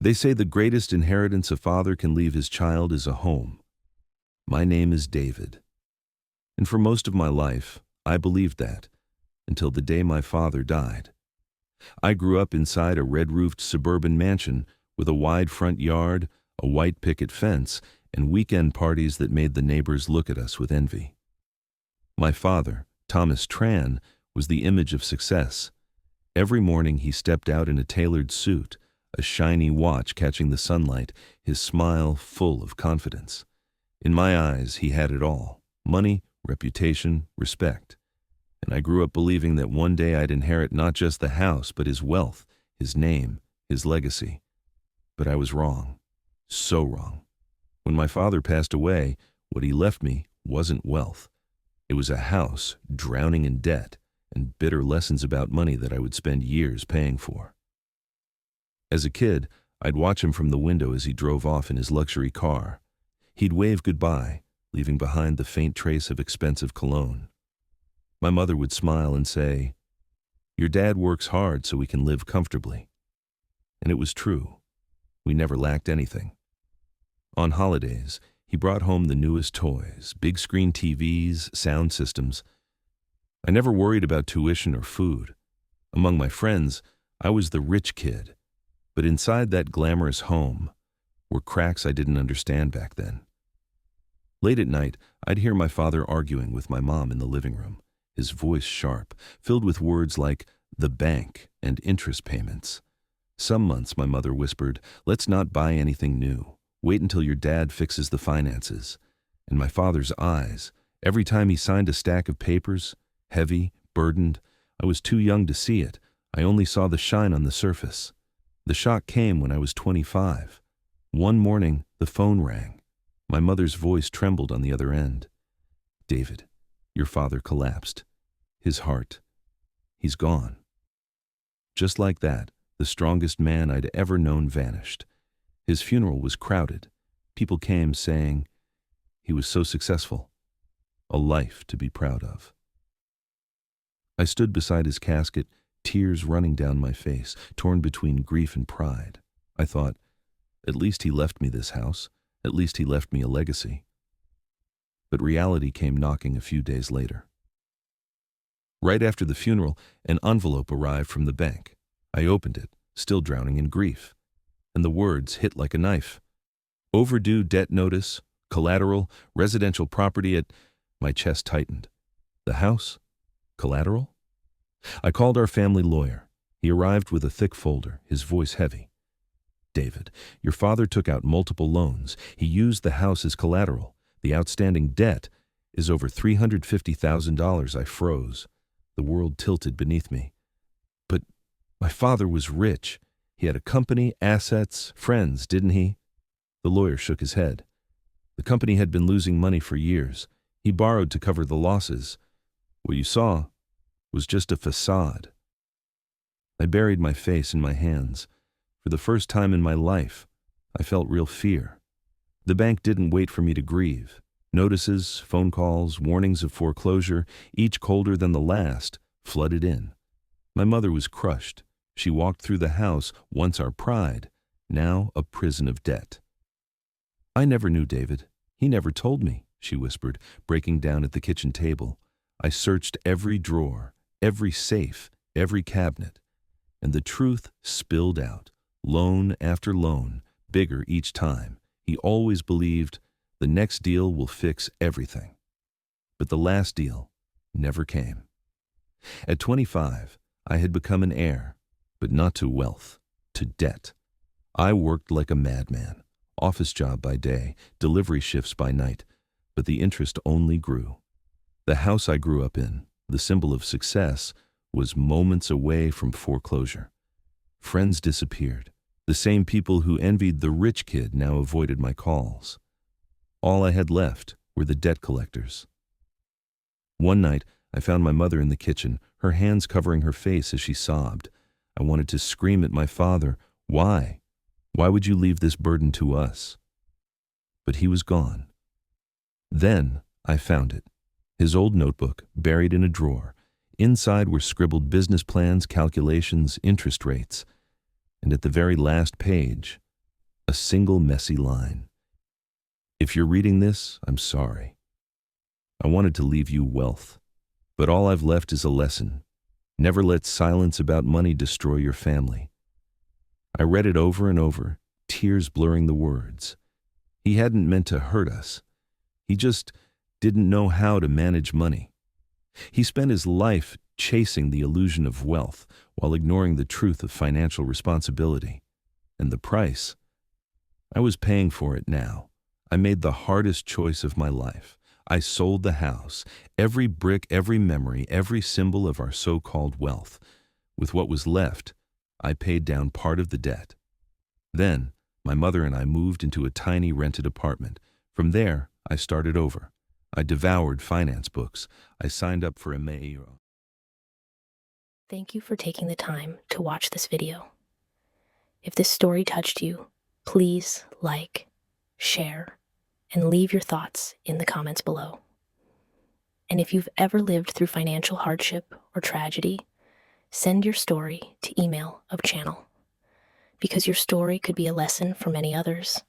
They say the greatest inheritance a father can leave his child is a home. My name is David. And for most of my life, I believed that, until the day my father died. I grew up inside a red-roofed suburban mansion with a wide front yard, a white picket fence, and weekend parties that made the neighbors look at us with envy. My father, Thomas Tran, was the image of success. Every morning he stepped out in a tailored suit, a shiny watch catching the sunlight, his smile full of confidence. In my eyes, he had it all: money, reputation, respect. And I grew up believing that one day I'd inherit not just the house, but his wealth, his name, his legacy. But I was wrong. So wrong. When my father passed away, what he left me wasn't wealth. It was a house drowning in debt and bitter lessons about money that I would spend years paying for. As a kid, I'd watch him from the window as he drove off in his luxury car. He'd wave goodbye, leaving behind the faint trace of expensive cologne. My mother would smile and say, "Your dad works hard so we can live comfortably." And it was true. We never lacked anything. On holidays, he brought home the newest toys, big screen TVs, sound systems. I never worried about tuition or food. Among my friends, I was the rich kid. But inside that glamorous home were cracks I didn't understand back then. Late at night, I'd hear my father arguing with my mom in the living room, his voice sharp, filled with words like the bank and interest payments. Some months, my mother whispered, "Let's not buy anything new. Wait until your dad fixes the finances." And my father's eyes, every time he signed a stack of papers, heavy, burdened, I was too young to see it. I only saw the shine on the surface. The shock came when I was 25. One morning, the phone rang. My mother's voice trembled on the other end. "David, your father collapsed. His heart. He's gone." Just like that, the strongest man I'd ever known vanished. His funeral was crowded. People came saying, he was so successful. A life to be proud of. I stood beside his casket, tears running down my face, torn between grief and pride. I thought, at least he left me this house. At least he left me a legacy. But reality came knocking a few days later. Right after the funeral, an envelope arrived from the bank. I opened it, still drowning in grief. And the words hit like a knife. Overdue debt notice, collateral, residential property at... My chest tightened. The house? Collateral? I called our family lawyer. He arrived with a thick folder, his voice heavy. "David, your father took out multiple loans. He used the house as collateral. The outstanding debt is over $350,000. I froze. The world tilted beneath me. But my father was rich. He had a company, assets, friends, didn't he? The lawyer shook his head. The company had been losing money for years. He borrowed to cover the losses. What you saw was just a facade. I buried my face in my hands. For the first time in my life, I felt real fear. The bank didn't wait for me to grieve. Notices, phone calls, warnings of foreclosure, each colder than the last, flooded in. My mother was crushed. She walked through the house, once our pride, now a prison of debt. "I never knew David. He never told me," she whispered, breaking down at the kitchen table. I searched every drawer, every safe, every cabinet, and the truth spilled out, loan after loan, bigger each time. He always believed the next deal will fix everything. But the last deal never came. At 25, I had become an heir, but not to wealth, to debt. I worked like a madman, office job by day, delivery shifts by night, but the interest only grew. The house I grew up in, the symbol of success, was moments away from foreclosure. Friends disappeared. The same people who envied the rich kid now avoided my calls. All I had left were the debt collectors. One night, I found my mother in the kitchen, her hands covering her face as she sobbed. I wanted to scream at my father, "Why? Why would you leave this burden to us?" But he was gone. Then I found it. His old notebook, buried in a drawer. Inside were scribbled business plans, calculations, interest rates. And at the very last page, a single messy line. If you're reading this, I'm sorry. I wanted to leave you wealth, but all I've left is a lesson. Never let silence about money destroy your family. I read it over and over, tears blurring the words. He hadn't meant to hurt us. He just didn't know how to manage money. He spent his life chasing the illusion of wealth while ignoring the truth of financial responsibility. And the price? I was paying for it now. I made the hardest choice of my life. I sold the house, every brick, every memory, every symbol of our so-called wealth. With what was left, I paid down part of the debt. Then, my mother and I moved into a tiny rented apartment. From there, I started over. I devoured finance books. I signed up for MA. Thank you for taking the time to watch this video. If this story touched you, please like, share, and leave your thoughts in the comments below. And if you've ever lived through financial hardship or tragedy, send your story to email of channel, because your story could be a lesson for many others.